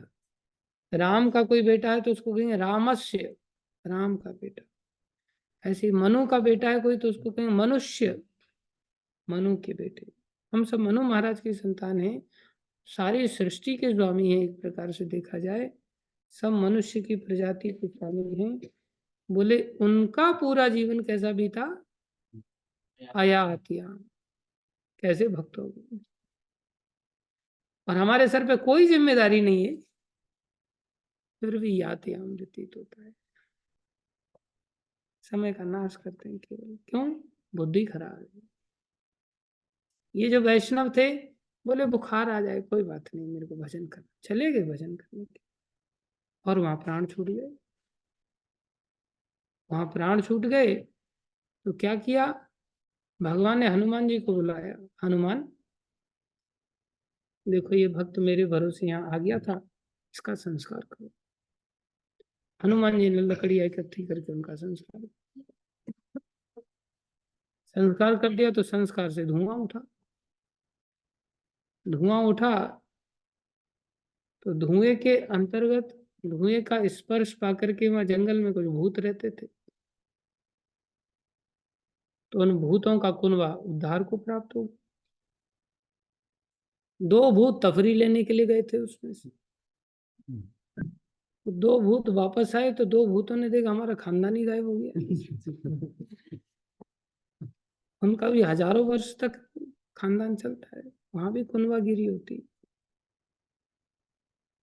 राम का कोई बेटा है तो उसको कहेंगे रामस्य, राम का बेटा। ऐसे मनु का बेटा है कोई तो उसको कहेंगे मनुष्य, मनु के बेटे। हम सब मनु महाराज की संतान हैं, सारी सृष्टि के स्वामी हैं एक प्रकार से देखा जाए, सब मनुष्य की प्रजाति के स्वामी हैं। बोले उनका पूरा जीवन कैसा बीता, अयातयाम, कैसे भक्त हो गए। और हमारे सर पे कोई जिम्मेदारी नहीं है, फिर भी यातयाम व्यतीत होता है। समय का नाश करते हैं केवल, क्यों, बुद्धि खराब है। ये जो वैष्णव थे, बोले बुखार आ जाए कोई बात नहीं, मेरे को भजन करना, चले गए भजन करने के, और वहां प्राण छूट गए। वहां प्राण छूट गए तो क्या किया, भगवान ने हनुमान जी को बुलाया, हनुमान देखो ये भक्त मेरे भरोसे यहाँ आ गया था, इसका संस्कार करो। हनुमान जी ने लकड़ियां इकट्ठी करके उनका संस्कार कर दिया। तो संस्कार से धुआं उठा, धुआं उठा तो धुएं के अंतर्गत, धुएं का स्पर्श पाकर के वहां जंगल में कुछ भूत रहते थे, तो उन भूतों का कुनबा उद्धार को प्राप्त हो। दो भूत तफरी लेने के लिए गए थे उसमें से, दो भूत वापस आए तो दो भूतों ने देखा हमारा खानदान ही गायब हो गया। उनका भी हजारों वर्ष तक खानदान चलता है, वहां भी कुनबागिरी होती।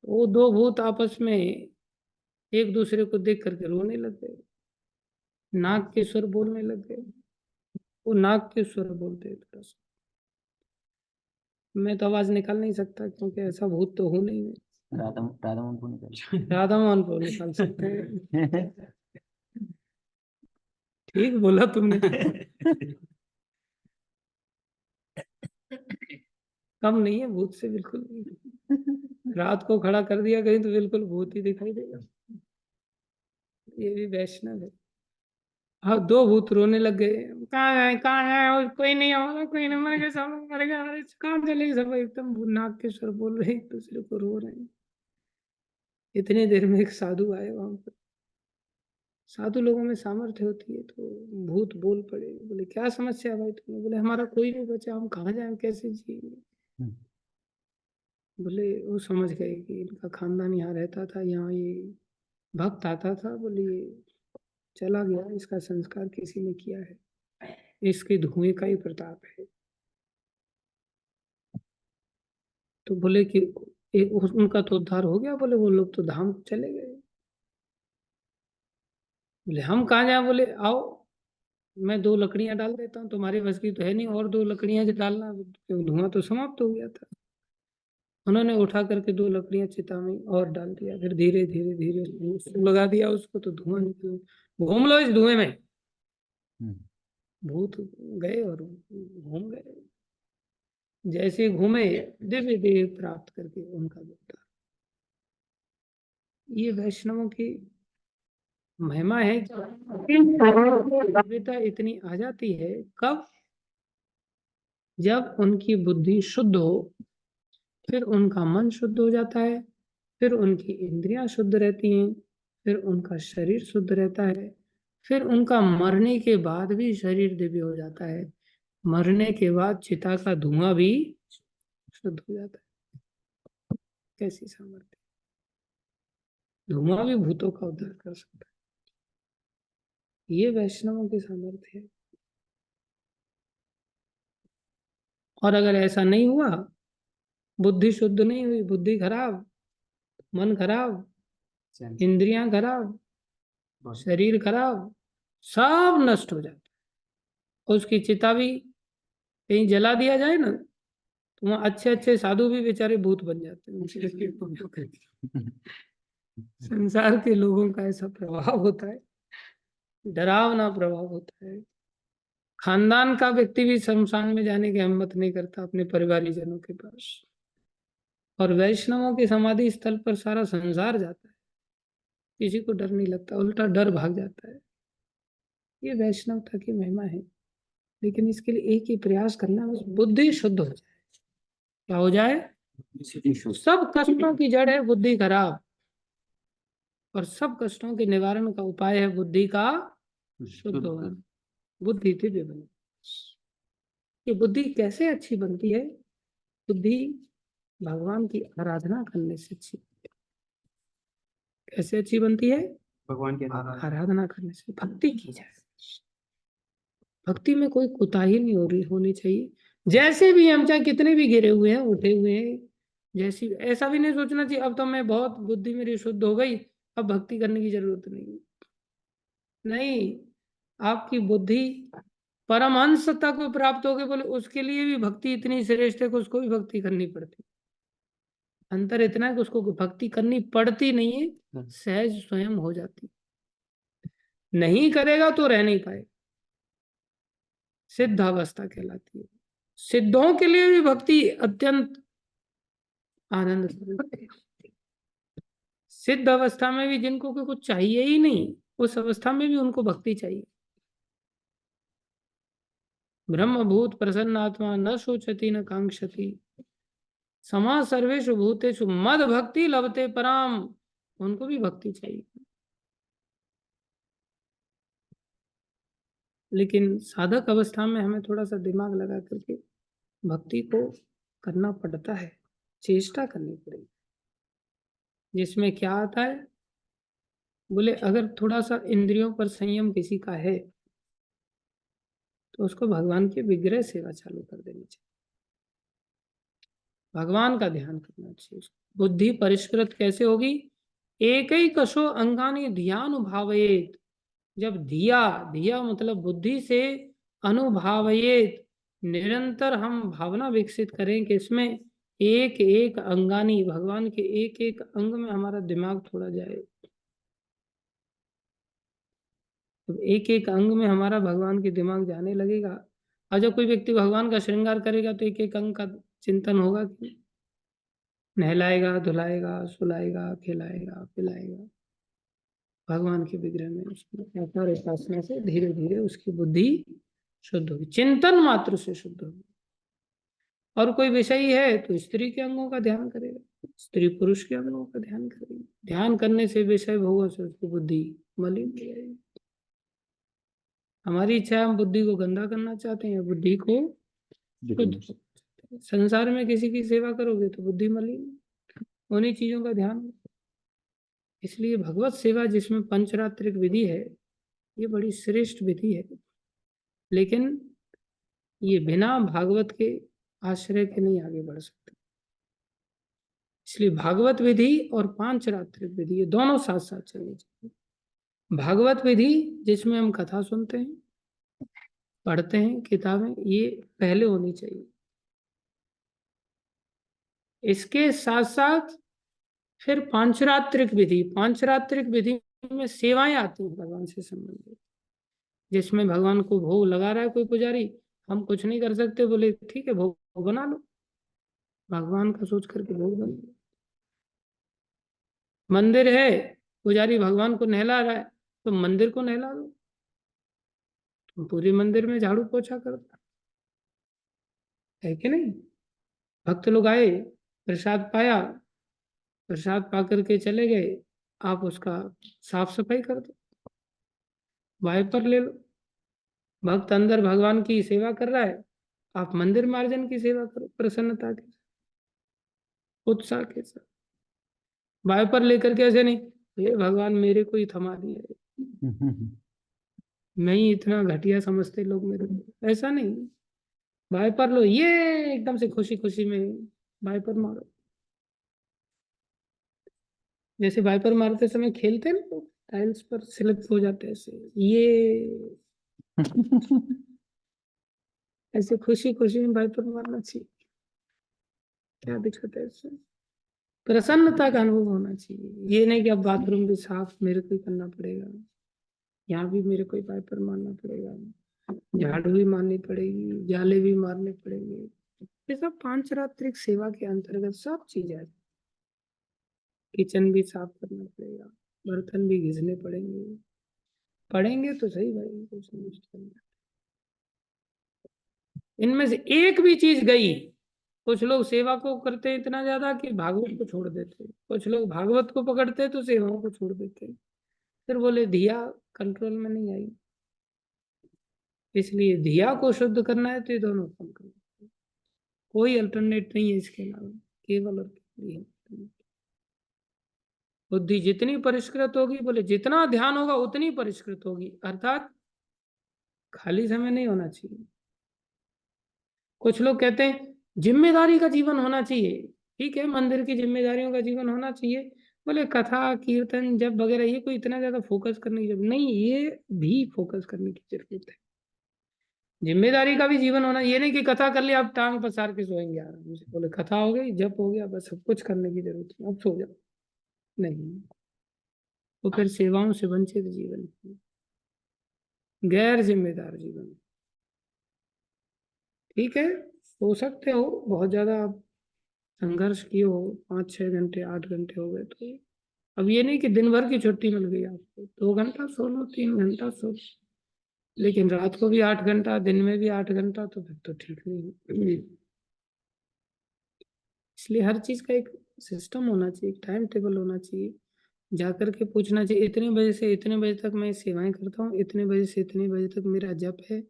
वो दो भूत आपस में एक दूसरे को देख करके रोने लग गए, नाग के स्वर बोलने लग गए। वो नाग के स्वर बोलते हैं थोड़ा सा, मैं तो आवाज निकाल नहीं सकता क्योंकि ऐसा भूत तो हूं नहीं मैं। राधा राधा मोहन को निकाल, राधा मोहन को निकाल सकते हैं। ठीक बोला तुमने। कम नहीं है भूत से, बिल्कुल नहीं। रात को खड़ा कर दिया कहीं तो बिल्कुल भूत ही दिखाई देगा। ये भी वैष्णव है। हाँ, दो भूत रोने लग गए, कहाँ है और कोई नहीं, हमारा कोई नहीं, मर गए, सब लोग मर गए, हमारे कहाँ चले गए सब, एकदम नाक के स्वर बोल रहे हैं, एक दूसरे को रो रहे हैं। इतनी देर में एक साधु आए वहां पर, साधु लोगों में सामर्थ्य होती है। तो भूत बोल पड़े, बोले क्या समस्या है भाई तुम्हें? बोले हमारा कोई नहीं बचा, हम कहाँ जाएं, कैसे जिएंगे। बोले वो समझ गए कि इनका खानदान यहाँ रहता था, यहाँ ये भक्त आता था। बोले ये चला गया, इसका संस्कार किसी ने किया है, इसके धुएं का ही प्रताप है। तो बोले कि उनका तो उद्धार हो गया। बोले वो लोग तो धाम को चले गए। बोले हम कहाँ जाए? बोले आओ, मैं 2 लकड़ियां डाल देता हूँ, तुम्हारे बस की तो है नहीं, और 2 लकड़ियां जो डालना, धुआं तो समाप्त हो गया था। उन्होंने उठा करके 2 लकड़ियां चिता में और डाल दिया, फिर धीरे धीरे धीरे लगा दिया उसको, तो धुआं निकल, घूम लो इस धुएं में। भूत गए और घूम गए। जैसे घूमे, दिव्य देह प्राप्त करके उनका उद्धार। ये वैष्णवों की महिमा है। दिव्यता इतनी आ जाती है कब? जब उनकी बुद्धि शुद्ध हो, फिर उनका मन शुद्ध हो जाता है, फिर उनकी इंद्रियां शुद्ध रहती हैं, फिर उनका शरीर शुद्ध रहता है, फिर उनका मरने के बाद भी शरीर दिव्य हो जाता है। मरने के बाद चिता का धुआं भी शुद्ध हो जाता है। कैसी सामर्थ्य! धुआं भी भूतों का उद्धार कर सकता है। ये वैष्णवों की सामर्थ्य है। और अगर ऐसा नहीं हुआ, बुद्धि शुद्ध नहीं हुई, बुद्धि खराब, मन खराब, इंद्रियां खराब, शरीर खराब, सब नष्ट हो जाता है। उसकी चिता भी कहीं जला दिया जाए ना, तो वहां अच्छे अच्छे साधु भी बेचारे भूत बन जाते हैं। संसार के लोगों का ऐसा प्रभाव होता है, डरावना प्रभाव होता है। खानदान का व्यक्ति भी शमशान में जाने की हिम्मत नहीं करता अपने परिवारीजनों के पास, और वैष्णवों के समाधि स्थल पर सारा संसार जाता है। किसी को डर नहीं लगता, उल्टा डर भाग जाता है। ये वैष्णवता की महिमा है। लेकिन इसके लिए एक ही प्रयास करना, बस बुद्धि शुद्ध हो जाए। क्या हो जाए? सब कष्टों की जड़ है बुद्धि खराब, और सब कष्टों के निवारण का उपाय है बुद्धि का शुद्ध होना। बुद्धि दिव्य बने। ये बुद्धि कैसे अच्छी बनती है? बुद्धि भगवान की आराधना करने से अच्छी। कैसे अच्छी बनती है? भगवान की आराधना करने से। भक्ति की जाए, भक्ति में कोई कुताही नहीं होनी चाहिए। जैसे भी हम, चाहे कितने भी गिरे हुए हैं, उठे हुए हैं, जैसी, ऐसा भी नहीं सोचना चाहिए अब तो मैं बहुत, बुद्धि मेरी शुद्ध हो गई, अब भक्ति करने की जरूरत नहीं। नहीं, आपकी बुद्धि परमहंस सत्ता को प्राप्त हो गई, बोले उसके लिए भी भक्ति इतनी श्रेष्ठ है कि उसको भी भक्ति करनी पड़ती। अंतर इतना है कि उसको भक्ति करनी पड़ती नहीं है, सहज स्वयं हो जाती। नहीं करेगा तो रह नहीं पाएगा। सिद्ध अवस्था कहलाती है। सिद्धों के लिए भी भक्ति अत्यंत आनंद। सिद्ध अवस्था में भी जिनको कुछ चाहिए ही नहीं, उस अवस्था में भी उनको भक्ति चाहिए। ब्रह्मभूत प्रसन्न आत्मा न शोचति न कांक्षति, समा सर्वेषु भूतेषु मद भक्ति लभते पराम। उनको भी भक्ति चाहिए। लेकिन साधक अवस्था में हमें थोड़ा सा दिमाग लगा करके भक्ति को करना पड़ता है, चेष्टा करनी पड़ेगी। जिसमें क्या आता है? बोले अगर थोड़ा सा इंद्रियों पर संयम किसी का है, तो उसको भगवान की विग्रह सेवा चालू कर देनी चाहिए। भगवान का ध्यान करना चाहिए। बुद्धि परिष्कृत कैसे होगी? एक ही कशो अंगानी ध्यानुभावयेत। जब धिया, धिया मतलब बुद्धि से, अनुभावयेत, निरंतर हम भावना विकसित करें कि इसमें एक एक अंगानी, भगवान के एक एक अंग में हमारा दिमाग थोड़ा जाए। तो एक एक अंग में हमारा भगवान के दिमाग जाने लगेगा। और जब कोई व्यक्ति भगवान का श्रृंगार करेगा तो एक एक अंग का चिंतन होगा कि नहलाएगा, धुलाएगा, सुलाएगा, खिलाएगा, पिलाएगा। भगवान के विग्रह में उसकी उपासना से धीरे धीरे उसकी बुद्धि शुद्ध होगी, चिंतन मात्र से शुद्ध होगी। और कोई विषय है तो स्त्री के अंगों का ध्यान करेगा, स्त्री पुरुष के अंगों का ध्यान करेगी। ध्यान करने से, विषय भोगों से उसकी बुद्धि मलिन हो जाएगी। हमारी इच्छा है, हम बुद्धि को गंदा करना चाहते हैं, बुद्धि को शुद्ध। संसार में किसी की सेवा करोगे तो बुद्धि मलिन, उन्हीं चीजों का ध्यान। इसलिए भगवत सेवा जिसमें पंचरात्रिक विधि है, ये बड़ी श्रेष्ठ विधि है, लेकिन ये बिना भागवत के आश्रय के नहीं आगे बढ़ सकते। इसलिए भागवत विधि और पांचरात्रिक विधि, ये दोनों साथ साथ चलनी चाहिए। भागवत विधि जिसमें हम कथा सुनते हैं, पढ़ते हैं किताबें, ये पहले होनी चाहिए। इसके साथ साथ फिर पांचरात्रिक विधि, पांचरात्रिक विधि में सेवाएं आती हैं भगवान से संबंधित, जिसमें भगवान को भोग लगा रहा है कोई पुजारी, हम कुछ नहीं कर सकते, बोले ठीक है भोग बना लो, भगवान का सोच करके भोग बना लो। मंदिर है, पुजारी भगवान को नहला रहा है, तो मंदिर को नहला दो, तुम पूरी मंदिर में झाड़ू पोछा कर दो, है कि नहीं। भक्त लोग आए, प्रसाद पाया, प्रसाद पा करके चले गए, आप उसका साफ सफाई कर दो, वाइपर ले लो। भक्त अंदर भगवान की सेवा कर रहा है, आप मंदिर मार्जन की सेवा करो प्रसन्नता के साथ, उत्साह के साथ। वाइपर लेकर के ऐसे नहीं, ये भगवान मेरे को ही थमा दिया, मैं ही इतना घटिया समझते लोग मेरे को, ऐसा नहीं। वाइपर लो, ये एकदम से खुशी खुशी में वाइपर मारो, जैसे वाइपर मारते समय खेलते हैं ना लोग, टाइल्स पर स्लिप हो जाते हैं ऐसे, ये ऐसे खुशी खुशी में वाइपर मारना चाहिए। क्या दिक्कत है इससे? प्रसन्नता का अनुभव होना चाहिए। ये नहीं कि अब बाथरूम भी साफ मेरे को ही करना पड़ेगा, यहाँ भी मेरे को ही वाइपर मारना पड़ेगा, झाड़ू भी मारनी पड़ेगी, जाले भी मारने पड़ेंगे। ये सब पांचरात्रिक सेवा के अंतर्गत सब चीज है। किचन भी साफ करना पड़ेगा, बर्तन भी घिसने पड़ेंगे, पड़ेंगे तो सही भाई, कुछ नहीं। इनमें से एक भी चीज गई, कुछ लोग सेवा को करते इतना ज्यादा कि भागवत को छोड़ देते, कुछ लोग भागवत को पकड़ते तो सेवाओं को छोड़ देते, फिर बोले धिया कंट्रोल में नहीं आई। इसलिए धिया को शुद्ध करना है तो ये दोनों काम करना है, कोई अल्टरनेट नहीं है इसके अलावा, केवल और केवल। बुद्धि जितनी परिष्कृत होगी, बोले जितना ध्यान होगा उतनी परिष्कृत होगी, अर्थात खाली समय नहीं होना चाहिए। कुछ लोग कहते हैं जिम्मेदारी का जीवन होना चाहिए, ठीक है, मंदिर की जिम्मेदारियों का जीवन होना चाहिए, बोले कथा कीर्तन जब वगैरह ये कोई इतना ज्यादा फोकस करने की जरूरत नहीं, ये भी फोकस करने की जरूरत है। जिम्मेदारी का भी जीवन होना, ये नहीं कि कथा कर लिया आप टांग पसार के सोएंगे आराम से, बोले कथा हो गई जप हो गया बस, सब कुछ करने की जरूरत है अब सो जाओ, नहीं, तो फिर सेवाओं से वंचित जीवन, गैर जिम्मेदार जीवन। ठीक है, हो सकते हो बहुत ज्यादा आप संघर्ष किए हो, 5-6 घंटे 8 घंटे हो गए, तो अब ये नहीं कि दिन भर की छुट्टी मिल गई आपको, 2 घंटा सो लो, 3 घंटा सो लो, लेकिन रात को भी 8 घंटा, दिन में भी 8 घंटा, तो फिर तो ठीक नहीं। इसलिए हर चीज का एक सिस्टम होना चाहिए, एक टाइम टेबल होना चाहिए, जाकर के पूछना चाहिए इतने बजे से इतने बजे तक मैं सेवाएं करता हूँ, इतने बजे से इतने बजे तक मेरा जप है,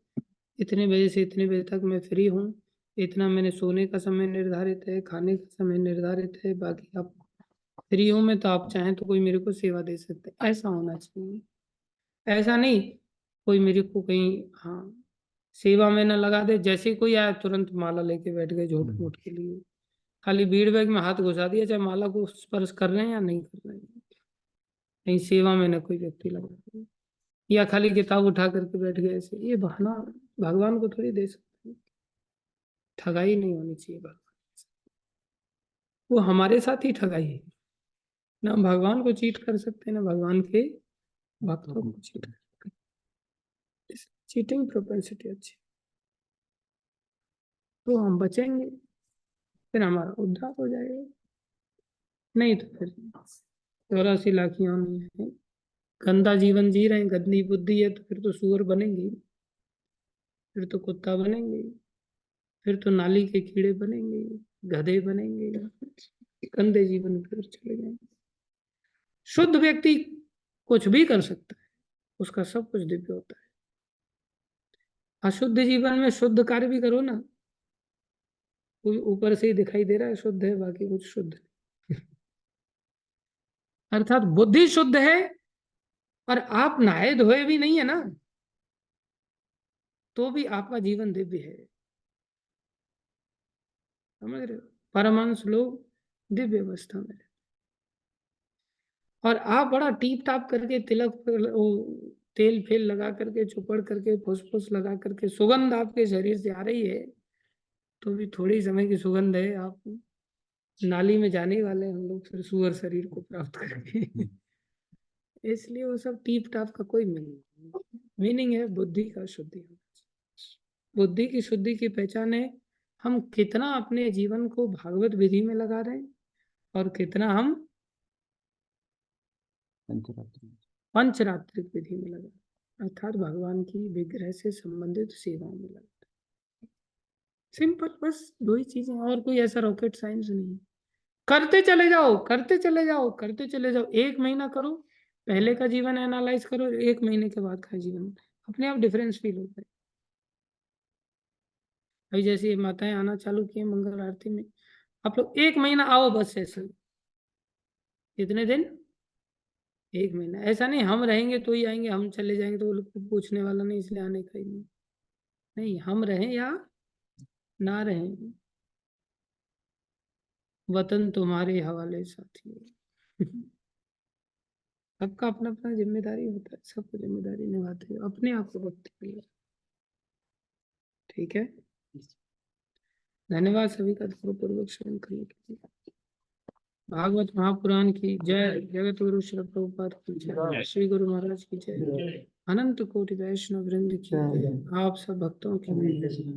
इतने बजे से इतने बजे तक मैं फ्री हूँ, इतना मैंने सोने का समय निर्धारित है, खाने का समय निर्धारित है, बाकी आप फ्री हूँ मैं, तो आप चाहें तो कोई मेरे को सेवा दे सकते हैं, ऐसा होना चाहिए। ऐसा नहीं कोई मेरे को कहीं, हाँ, सेवा में न लगा दे, जैसे कोई आया तुरंत माला लेके बैठ गए झूठ मूठ के लिए, खाली बीड़ बैग में हाथ घुसा दिया, चाहे माला को स्पर्श कर रहे हैं या नहीं कर रहे हैं, कहीं सेवा में न कोई व्यक्ति लगा दे, या खाली किताब उठा करके बैठ गए ऐसे, ये बहाना भगवान को थोड़ी दे सकते हैं। ठगाई नहीं होनी चाहिए भगवान, वो हमारे साथ ही ठगाई है ना, हम भगवान को चीट कर सकते हैं ना भगवान के भक्तों को चीट कर सकते हैं। चीटिंग प्रोपेंसिटी अच्छी, तो हम बचेंगे, फिर हमारा उद्धार हो जाएगा, नहीं तो फिर 84 लाख नहीं है, गंदा जीवन जी रहे हैं, गंदी बुद्धि है, तो फिर तो सुअर बनेंगे, फिर तो कुत्ता बनेंगे, फिर तो नाली के कीड़े बनेंगे, गधे बनेंगे, गंदे जीवन की ओर चले जाएंगे। शुद्ध व्यक्ति कुछ भी कर सकता है, उसका सब कुछ दिव्य होता है। अशुद्ध जीवन में शुद्ध कार्य भी करो ना, कोई ऊपर से ही दिखाई दे रहा है शुद्ध है, बाकी कुछ शुद्ध नहीं। अर्थात बुद्धि शुद्ध है और आप नहाए धोए भी नहीं है ना, तो भी आपका जीवन दिव्य है। समझ रहे हो? परमांश लोग दिव्य अवस्था में, और आप बड़ा टीप टाप करके तिलक तेल फेल लगा करके चुपड़ करके फुसफुस लगा करके सुगंध आपके शरीर से आ रही है, तो भी थोड़ी समय की सुगंध है, आप नाली में जाने वाले हम लोग फिर सुअर शरीर को प्राप्त करेंगे। इसलिए वो सब टीप टाप का कोई मीनिंग है बुद्धि का शुद्धि। बुद्धि की शुद्धि की पहचान है हम कितना अपने जीवन को भागवत विधि में लगा रहे हैं और कितना हम पंचरात्रिक विधि में लगा, अर्थात भगवान की विग्रह से संबंधित सेवाओं में लगा। सिंपल, बस दो ही चीजें, और कोई ऐसा रॉकेट साइंस नहीं। करते चले जाओ, करते चले जाओ, करते चले जाओ। 1 महीना करो, पहले का जीवन एनालाइज करो, 1 महीने के बाद का जीवन, अपने आप डिफरेंस फील होता है। अभी जैसे ये माताएं आना चालू किए मंगल आरती में, आप लोग 1 महीना आओ बस ऐसे। कितने दिन? 1 महीना। ऐसा नहीं हम रहेंगे तो ही आएंगे, हम चले जाएंगे तो वो लोग को पूछने वाला नहीं, इसलिए आने का ही नहीं। नहीं, हम रहें या ना रहें, वतन तुम्हारे हवाले साथियों। सबका अपना अपना जिम्मेदारी होता है, सबको जिम्मेदारी निभाते हुए अपने आप को वक्त मिले। ठीक है, धन्यवाद सभी का पूर्वक श्रवण करने के लिए। भागवत महापुराण की जय, जगत गुरु श्री प्रभुपाद की जय, श्री गुरु महाराज की जय, अनंत कोटि वैष्णव वृंद की जय, आप सब भक्तों की जय।